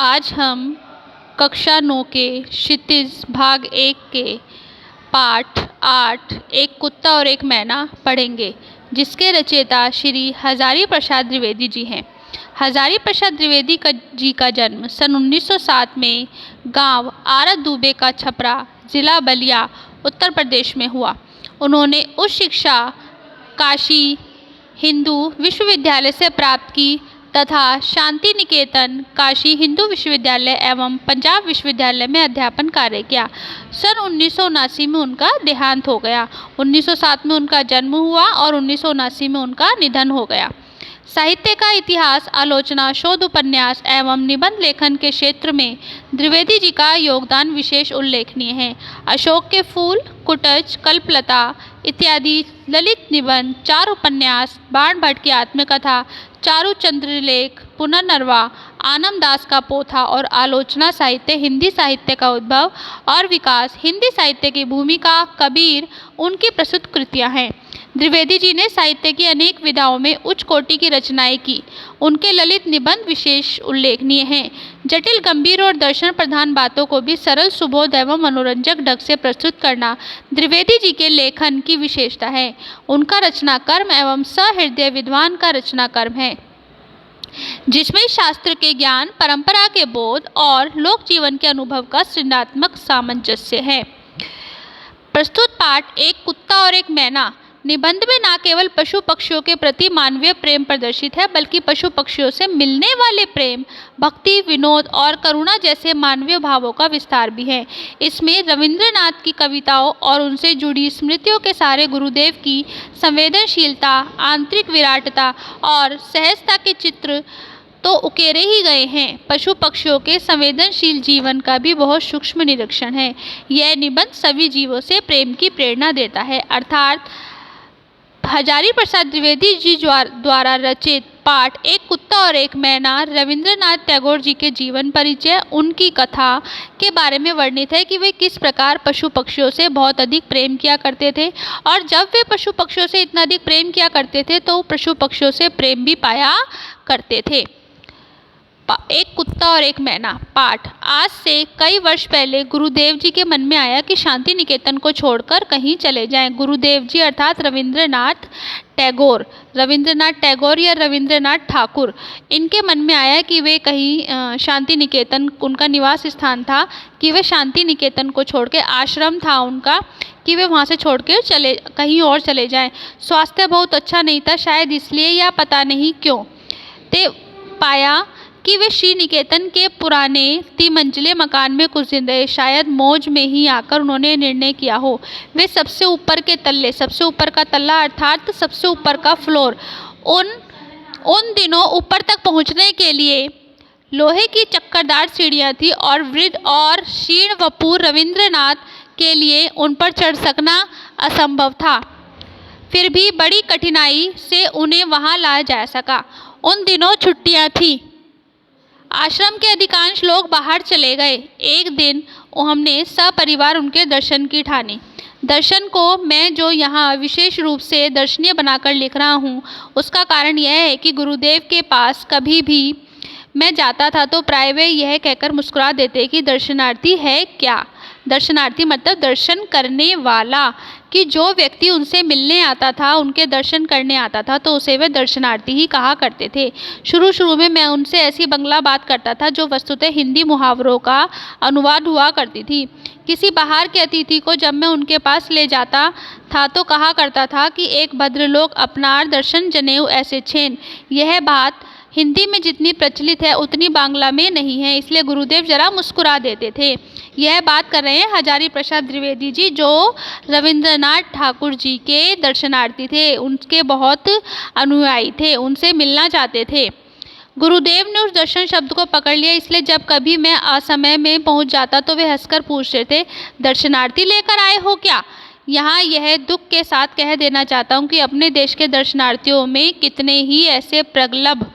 आज हम कक्षा 9 के क्षितिज भाग 1 के पाठ 8 एक कुत्ता और एक मैना पढ़ेंगे, जिसके रचयिता श्री हजारी प्रसाद द्विवेदी जी हैं। हजारी प्रसाद द्विवेदी जी का जन्म सन 1907 में गांव आरत दुबे का छपरा, जिला बलिया, उत्तर प्रदेश में हुआ। उन्होंने उच्च शिक्षा काशी हिंदू विश्वविद्यालय से प्राप्त की तथा शांति निकेतन, काशी हिंदू विश्वविद्यालय एवं पंजाब विश्वविद्यालय में अध्यापन कार्य किया। सन 1979 में उनका देहांत हो गया। 1907 में उनका जन्म हुआ और 1979 में उनका निधन हो गया। साहित्य का इतिहास, आलोचना, शोध, उपन्यास एवं निबंध लेखन के क्षेत्र में द्विवेदी जी का योगदान विशेष उल्लेखनीय है। अशोक के फूल, कुटज, कल्पलता इत्यादि ललित निबंध, 4 उपन्यास, बाण भट्ट की आत्मकथा, चारु चंद्रलेख, पुनर्नवा, आनंद दास का पोथा और आलोचना साहित्य हिंदी साहित्य का उद्भव और विकास, हिंदी साहित्य की भूमिका, कबीर उनकी प्रसिद्ध कृतियां हैं। द्विवेदी जी ने साहित्य की अनेक विधाओं में उच्च कोटि की रचनाएं की। उनके ललित निबंध विशेष उल्लेखनीय हैं। जटिल, गंभीर और दर्शन प्रधान बातों को भी सरल, सुबोध एवं मनोरंजक ढंग से प्रस्तुत करना द्विवेदी जी के लेखन की विशेषता है। उनका रचना कर्म एवं सहृदय विद्वान का रचना कर्म है, जिसमें शास्त्र के ज्ञान, परंपरा के बोध और लोक जीवन के अनुभव का सृजनात्मक सामंजस्य है। प्रस्तुत पाठ एक कुत्ता और एक मैना निबंध में न केवल पशु पक्षियों के प्रति मानवीय प्रेम प्रदर्शित है, बल्कि पशु पक्षियों से मिलने वाले प्रेम, भक्ति, विनोद और करुणा जैसे मानवीय भावों का विस्तार भी है। इसमें रविंद्रनाथ की कविताओं और उनसे जुड़ी स्मृतियों के सारे गुरुदेव की संवेदनशीलता, आंतरिक विराटता और सहजता के चित्र तो उकेरे ही गए हैं। पशु पक्षियों के संवेदनशील जीवन का भी बहुत सूक्ष्म निरीक्षण है। यह निबंध सभी जीवों से प्रेम की प्रेरणा देता है। अर्थात हजारी प्रसाद द्विवेदी जी द्वारा रचित पाठ एक कुत्ता और एक मैना रविंद्रनाथ टैगोर जी के जीवन परिचय, उनकी कथा के बारे में वर्णित है कि वे किस प्रकार पशु पक्षियों से बहुत अधिक प्रेम किया करते थे, और जब वे पशु पक्षियों से इतना अधिक प्रेम किया करते थे तो पशु पक्षियों से प्रेम भी पाया करते थे। एक कुत्ता और एक मैना पाठ। आज से कई वर्ष पहले गुरुदेव जी के मन में आया कि शांति निकेतन को छोड़कर कहीं चले जाएं। गुरुदेव जी अर्थात रविंद्रनाथ टैगोर या रविंद्रनाथ ठाकुर, इनके मन में आया कि वे कहीं शांति निकेतन, उनका निवास स्थान था, कि वे शांति निकेतन को छोड़ के, आश्रम था उनका, कि वे वहाँ से छोड़ के कहीं और चले जाएं। स्वास्थ्य बहुत अच्छा नहीं था, शायद इसलिए या पता नहीं क्यों। ते पाया कि वे श्री निकेतन के पुराने 3 मंजिले मकान में कुछ दिन रहे। शायद मौज में ही आकर उन्होंने निर्णय किया हो। वे सबसे ऊपर के तल्ले, सबसे ऊपर का तल्ला अर्थात सबसे ऊपर का फ्लोर, उन दिनों ऊपर तक पहुंचने के लिए लोहे की चक्करदार सीढ़ियां थी और वृद्ध और क्षीण वपुर रविंद्रनाथ के लिए उन पर चढ़ सकना असंभव था। फिर भी बड़ी कठिनाई से उन्हें वहां लाया जा सका। उन दिनों छुट्टियां थीं। आश्रम के अधिकांश लोग बाहर चले गए। एक दिन हमने सपरिवार उनके दर्शन की ठानी। दर्शन को मैं जो यहाँ विशेष रूप से दर्शनीय बनाकर लिख रहा हूँ, उसका कारण यह है कि गुरुदेव के पास कभी भी मैं जाता था तो प्राय वे यह कहकर मुस्कुरा देते कि दर्शनार्थी है क्या। दर्शनार्थी मतलब दर्शन करने वाला, कि जो व्यक्ति उनसे मिलने आता था, उनके दर्शन करने आता था, तो उसे वे दर्शनार्थी ही कहा करते थे। शुरू में मैं उनसे ऐसी बंगला बात करता था जो वस्तुतः हिंदी मुहावरों का अनुवाद हुआ करती थी। किसी बाहर के अतिथि को जब मैं उनके पास ले जाता था तो कहा करता था कि एक भद्रलोक अपनार दर्शन जनेऊ ऐसे छेन। यह बात हिंदी में जितनी प्रचलित है उतनी बांग्ला में नहीं है, इसलिए गुरुदेव जरा मुस्कुरा देते थे। यह बात कर रहे हैं हजारी प्रसाद द्विवेदी जी, जो रविंद्रनाथ ठाकुर जी के दर्शनार्थी थे, उनके बहुत अनुयायी थे, उनसे मिलना चाहते थे। गुरुदेव ने उस दर्शन शब्द को पकड़ लिया, इसलिए जब कभी मैं असमय में पहुंच जाता तो वे हंसकर पूछते थे, दर्शनार्थी लेकर आए हो क्या। यहाँ यह दुख के साथ कह देना चाहता हूँ कि अपने देश के दर्शनार्थियों में कितने ही ऐसे प्रगल्भ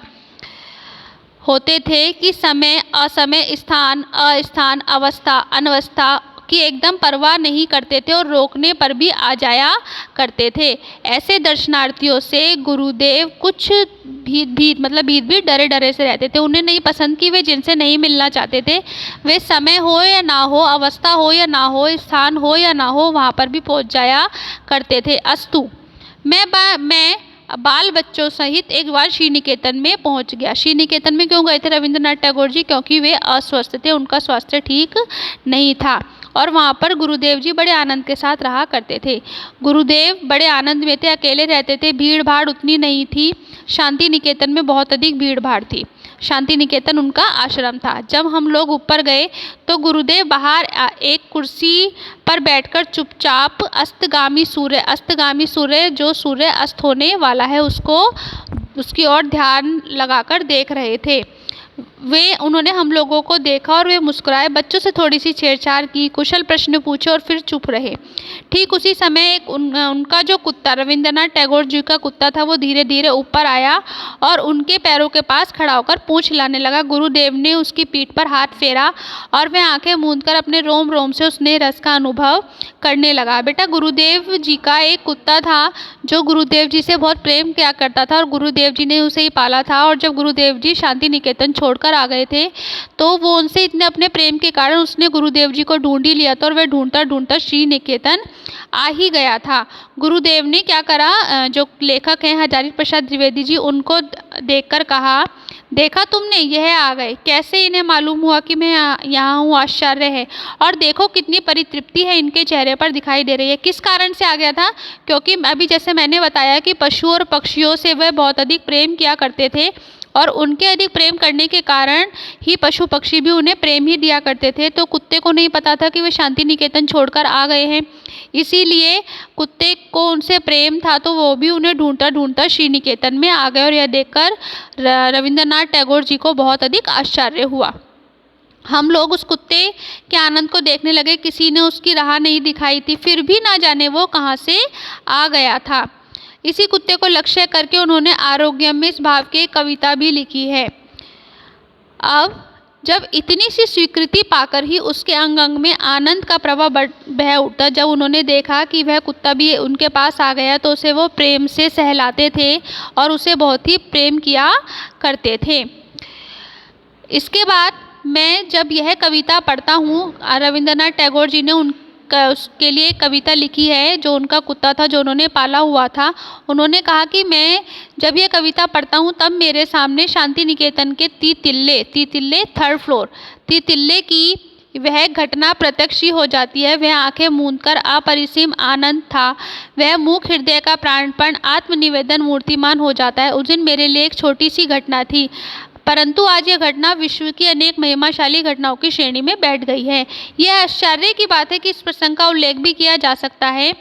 होते थे कि समय असमय, स्थान अस्थान, अवस्था अनवस्था की एकदम परवाह नहीं करते थे और रोकने पर भी आ जाया करते थे। ऐसे दर्शनार्थियों से गुरुदेव कुछ भीत डरे डरे से रहते थे। उन्हें नहीं पसंद कि वे जिनसे नहीं मिलना चाहते थे, वे समय हो या ना हो, अवस्था हो या ना हो, स्थान हो या ना हो, वहाँ पर भी पहुँच जाया करते थे। अस्तु, मैं बाल बच्चों सहित एक बार श्री निकेतन में पहुंच गया। श्री निकेतन में क्यों गए थे रविंद्रनाथ टैगोर जी? क्योंकि वे अस्वस्थ थे, उनका स्वास्थ्य ठीक नहीं था और वहाँ पर गुरुदेव जी बड़े आनंद के साथ रहा करते थे। गुरुदेव बड़े आनंद में थे, अकेले रहते थे, भीड़ भाड़ उतनी नहीं थी। शांति निकेतन में बहुत अधिक भीड़ भाड़ थी। शांति निकेतन उनका आश्रम था। जब हम लोग ऊपर गए तो गुरुदेव बाहर एक कुर्सी पर बैठकर चुपचाप अस्तगामी सूर्य जो सूर्य अस्त होने वाला है उसकी ओर ध्यान लगाकर देख रहे थे। उन्होंने हम लोगों को देखा और वे मुस्कुराए, बच्चों से थोड़ी सी छेड़छाड़ की, कुशल प्रश्न पूछे और फिर चुप रहे। ठीक उसी समय उनका जो कुत्ता, रविंद्रनाथ टैगोर जी का कुत्ता था, वो धीरे धीरे ऊपर आया और उनके पैरों के पास खड़ा होकर पूंछ हिलाने लगा। गुरुदेव ने उसकी पीठ पर हाथ फेरा और वह आंखें मूंदकर अपने रोम रोम से उस नए रस का अनुभव करने लगा। बेटा, गुरुदेव जी का एक कुत्ता था जो गुरुदेव जी से बहुत प्रेम किया करता था और गुरुदेव जी ने उसे ही पाला था। और जब गुरुदेव जी शांति निकेतन छोड़कर आ गए थे तो वो उनसे इतने अपने प्रेम के कारण उसने गुरुदेव जी को ढूंढ ही लिया था और वह ढूंढता ढूंढता श्री निकेतन आ ही गया था। गुरुदेव ने क्या करा, जो लेखक हैं हजारी प्रसाद द्विवेदी जी, उनको देखकर कहा, देखा तुमने, यह आ गए, कैसे इन्हें मालूम हुआ कि मैं यहाँ हूँ? आश्चर्य है। और देखो कितनी परितृप्ति है इनके चेहरे पर दिखाई दे रही है। किस कारण से आ गया था? क्योंकि अभी जैसे मैंने बताया कि पशु और पक्षियों से वह बहुत अधिक प्रेम किया करते थे और उनके अधिक प्रेम करने के कारण ही पशु पक्षी भी उन्हें प्रेम ही दिया करते थे। तो कुत्ते को नहीं पता था कि वे शांति निकेतन छोड़कर आ गए हैं, इसीलिए कुत्ते को उनसे प्रेम था तो वो भी उन्हें ढूंढता ढूंढता श्री निकेतन में आ गए। और यह देखकर रविंद्रनाथ टैगोर जी को बहुत अधिक आश्चर्य हुआ। हम लोग उस कुत्ते के आनंद को देखने लगे। किसी ने उसकी राह नहीं दिखाई थी, फिर भी ना जाने वो कहाँ से आ गया था। इसी कुत्ते को लक्ष्य करके उन्होंने आरोग्यम में इस भाव की कविता भी लिखी है। अब जब इतनी सी स्वीकृति पाकर ही उसके अंग अंग में आनंद का प्रवाह बह उठा। जब उन्होंने देखा कि वह कुत्ता भी उनके पास आ गया तो उसे वो प्रेम से सहलाते थे और उसे बहुत ही प्रेम किया करते थे। इसके बाद मैं जब यह कविता पढ़ता हूँ, रविंद्रनाथ टैगोर जी ने उसके लिए कविता लिखी है, जो उनका कुत्ता था, जो उन्होंने पाला हुआ था। उन्होंने कहा कि मैं जब ये कविता पढ़ता हूँ तब मेरे सामने शांति निकेतन के तीतिल्ले 3rd फ्लोर तीतिल्ले की वह घटना प्रत्यक्ष ही हो जाती है। वह आंखें मूंदकर अपरिसीम आनंद था, वह मूक हृदय का प्राणपण आत्मनिवेदन मूर्तिमान हो जाता है। उस दिन मेरे लिए एक छोटी सी घटना थी, परंतु आज यह घटना विश्व की अनेक महिमाशाली घटनाओं की श्रेणी में बैठ गई है। यह आश्चर्य की बात है कि इस प्रसंग का उल्लेख भी किया जा सकता है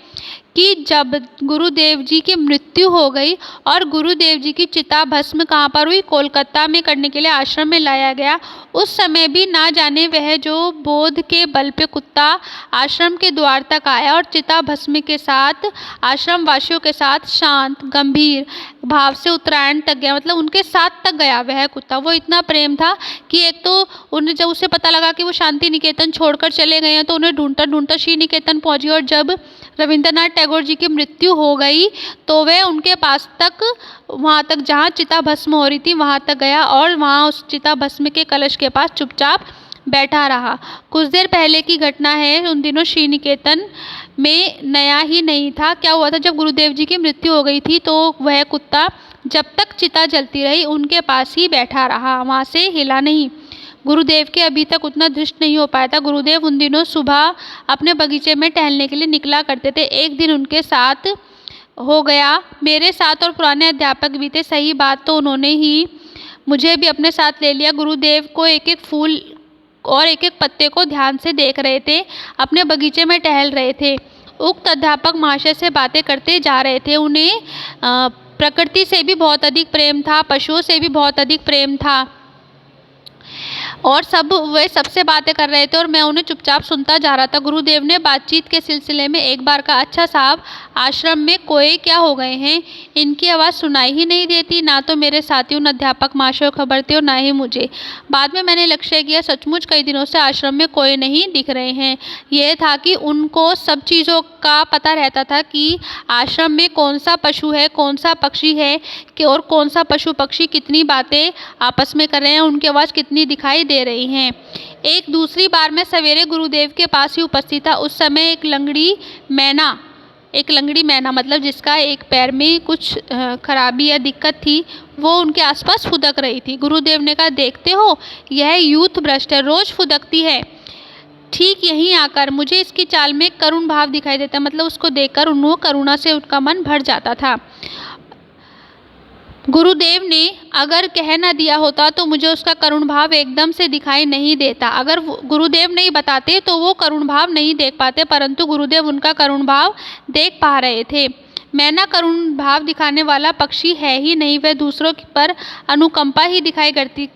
कि जब गुरुदेव जी की मृत्यु हो गई और गुरुदेव जी की चिता भस्म कहाँ पर हुई? कोलकाता में करने के लिए आश्रम में लाया गया। उस समय भी ना जाने वह जो बोध के बल पे कुत्ता आश्रम के द्वार तक आया और चिता भस्म के साथ आश्रम वासियों के साथ शांत गंभीर भाव से उत्तरायण तक गया। मतलब उनके साथ तक गया वह कुत्ता। वो इतना प्रेम था कि एक तो उन्हें जब उसे पता लगा कि वो शांति निकेतन छोड़कर चले गए हैं तो उन्हें ढूंढता ढूंढता श्री निकेतन पहुंची और जब रविंद्रनाथ टैगोर जी की मृत्यु हो गई तो वह उनके पास तक, वहाँ तक जहाँ चिता भस्म हो रही थी वहाँ तक गया और वहाँ उस चिता भस्म के कलश के पास चुपचाप बैठा रहा। कुछ देर पहले की घटना है। उन दिनों श्री निकेतन में नया ही नहीं था। क्या हुआ था, जब गुरुदेव जी की मृत्यु हो गई थी तो वह कुत्ता जब तक चिता जलती रही उनके पास ही बैठा रहा, वहाँ से हिला नहीं। गुरुदेव के अभी तक उतना दृष्ट नहीं हो पाया था। गुरुदेव उन दिनों सुबह अपने बगीचे में टहलने के लिए निकला करते थे। एक दिन उनके साथ हो गया, मेरे साथ और पुराने अध्यापक भी थे। सही बात तो उन्होंने ही मुझे भी अपने साथ ले लिया। गुरुदेव को एक एक फूल और एक एक पत्ते को ध्यान से देख रहे थे, अपने बगीचे में टहल रहे थे। उक्त अध्यापक महाशय से बातें करते जा रहे थे। उन्हें प्रकृति से भी बहुत अधिक प्रेम था, पशुओं से भी बहुत अधिक प्रेम था। और सब वे सबसे बातें कर रहे थे और मैं उन्हें चुपचाप सुनता जा रहा था। गुरुदेव ने बातचीत के सिलसिले में एक बार कहा, अच्छा साहब, आश्रम में कोए क्या हो गए हैं? इनकी आवाज़ सुनाई ही नहीं देती। ना तो मेरे साथियों, न अध्यापक महाशय को खबर थी और ना ही मुझे। बाद में मैंने लक्ष्य किया, सचमुच कई दिनों से आश्रम में कोए नहीं दिख रहे हैं। यह था कि उनको सब चीज़ों का पता रहता था कि आश्रम में कौन सा पशु है, कौन सा पक्षी है कि और कौन सा पशु पक्षी कितनी बातें आपस में कर रहे हैं, उनकी आवाज़ कितनी दिखाई दे रही हैं। एक दूसरी बार मैं सवेरे गुरुदेव के पास ही उपस्थित था। उस समय एक लंगड़ी मैना मतलब जिसका एक पैर में कुछ खराबी या दिक्कत थी, वो उनके आसपास फुदक रही थी। गुरुदेव ने कहा, देखते हो, यह यूथ भ्रष्ट है, रोज फुदकती है। ठीक यहीं आकर मुझे इसकी चाल में करुण भाव दिखाई देता, मतलब उसको देखकर उन्होंने करुणा से उनका मन भर जाता था। गुरुदेव ने अगर कह न दिया होता तो मुझे उसका करुण भाव एकदम से दिखाई नहीं देता। अगर गुरुदेव नहीं बताते तो वो करुण भाव नहीं देख पाते, परंतु गुरुदेव उनका करुण भाव देख पा रहे थे। मैना करुण भाव दिखाने वाला पक्षी है ही नहीं, वह दूसरों पर अनुकंपा ही दिखाई करती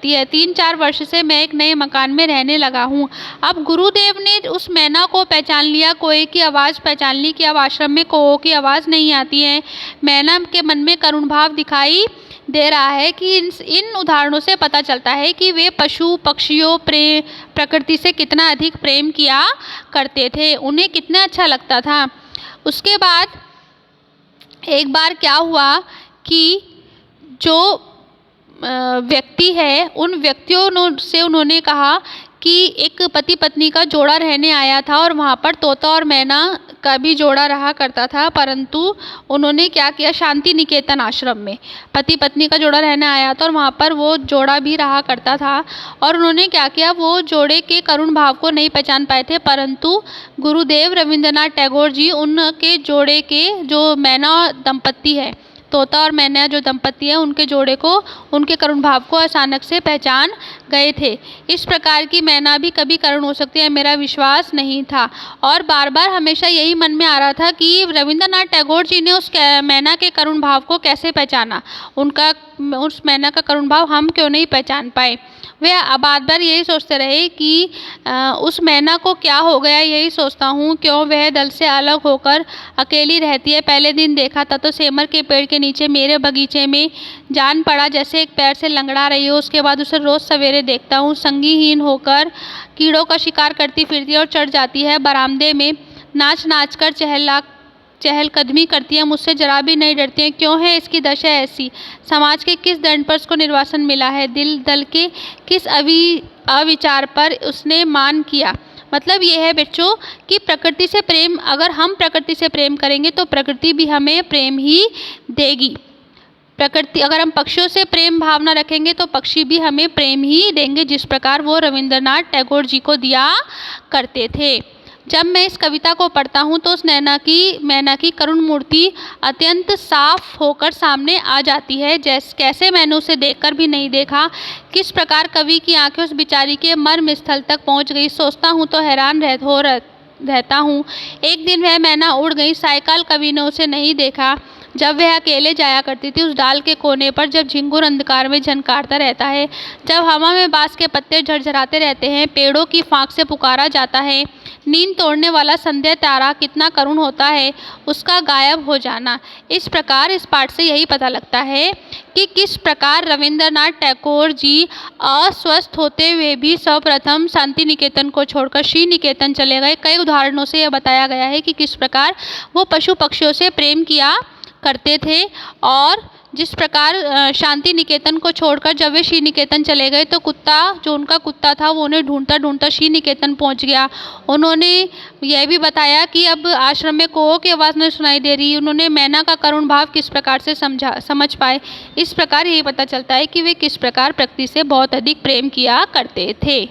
है। 3-4 वर्ष से मैं एक नए मकान में रहने लगा हूँ। अब गुरुदेव ने उस मैना को पहचान लिया, कोए की आवाज़ पहचान ली कि अब आश्रम में कौओं की आवाज़ नहीं आती है। मैना के मन में करुण भाव दिखाई दे रहा है कि इन उदाहरणों से पता चलता है कि वे पशु पक्षियों प्रकृति से कितना अधिक प्रेम किया करते थे, उन्हें कितना अच्छा लगता था। उसके बाद एक बार क्या हुआ कि जो व्यक्ति है, उन व्यक्तियों से उन्होंने कहा कि एक पति पत्नी का जोड़ा रहने आया था और वहाँ पर तोता और मैना का भी जोड़ा रहा करता था, परंतु उन्होंने क्या किया, शांति निकेतन आश्रम में पति पत्नी का जोड़ा रहने आया था और वहाँ पर वो जोड़ा भी रहा करता था। और उन्होंने क्या किया, वो जोड़े के करुण भाव को नहीं पहचान पाए थे, परंतु गुरुदेव रविंद्रनाथ टैगोर जी उनके जोड़े के जो मैना दंपत्ति है, तोता और मैना जो दंपत्ति है, उनके जोड़े को, उनके करुण भाव को अचानक से पहचान गए थे। इस प्रकार की मैना भी कभी करुण हो सकती है, मेरा विश्वास नहीं था। और बार बार हमेशा यही मन में आ रहा था कि रविंद्रनाथ टैगोर जी ने उस मैना के करुण भाव को कैसे पहचाना, उस मैना का करुण भाव हम क्यों नहीं पहचान पाए। वे बार बार यही सोचते रहे कि उस मैना को क्या हो गया, यही सोचता हूँ, क्यों वह दल से अलग होकर अकेली रहती है। पहले दिन देखा था तो सेमर के पेड़ के नीचे मेरे बगीचे में जान पड़ा जैसे एक पैर से लंगड़ा रही हो। उसके बाद उसे रोज़ सवेरे देखता हूँ, संगीहीन होकर कीड़ों का शिकार करती फिरती है और चढ़ जाती है बरामदे में, नाच नाच कर चहलकदमी करती है, मुझसे जरा भी नहीं डरती है। क्यों है इसकी दशा ऐसी? समाज के किस दंड पर उसको निर्वासन मिला है? दल के किस अविचार पर उसने मान किया? मतलब ये है बच्चों कि प्रकृति से प्रेम, अगर हम प्रकृति से प्रेम करेंगे तो प्रकृति भी हमें प्रेम ही देगी। अगर हम पक्षियों से प्रेम भावना रखेंगे तो पक्षी भी हमें प्रेम ही देंगे, जिस प्रकार वो रविंद्रनाथ टैगोर जी को दिया करते थे। जब मैं इस कविता को पढ़ता हूँ तो उस मैना की करुण मूर्ति अत्यंत साफ होकर सामने आ जाती है। कैसे मैंने उसे देखकर भी नहीं देखा, किस प्रकार कवि की आंखें उस बेचारी के मर्म स्थल तक पहुँच गई, सोचता हूँ तो हैरान रहता हूँ। एक दिन वह मैना उड़ गई, सायकाल कवि ने उसे नहीं देखा। जब वह अकेले जाया करती थी उस डाल के कोने पर, जब झिंगुर अंधकार में झनकारता रहता है, जब हवा में बांस के पत्ते झरझराते रहते हैं, पेड़ों की फांक से पुकारा जाता है, नींद तोड़ने वाला संध्या तारा कितना करुण होता है, उसका गायब हो जाना। इस प्रकार इस पाठ से यही पता लगता है कि किस प्रकार रविंद्रनाथ टैगोर जी अस्वस्थ होते हुए भी सर्वप्रथम शांति निकेतन को छोड़कर श्री निकेतन चले गए। कई उदाहरणों से यह बताया गया है कि किस प्रकार वो पशु पक्षियों से प्रेम किया करते थे और जिस प्रकार शांति निकेतन को छोड़कर जब वे श्री निकेतन चले गए तो उनका कुत्ता था वो उन्हें ढूंढता ढूंढता श्री निकेतन पहुंच गया। उन्होंने यह भी बताया कि अब आश्रम में कौओं की आवाज़ नहीं सुनाई दे रही। उन्होंने मैना का करुण भाव किस प्रकार से समझ पाए। इस प्रकार यही पता चलता है कि वे किस प्रकार प्रकृति से बहुत अधिक प्रेम किया करते थे।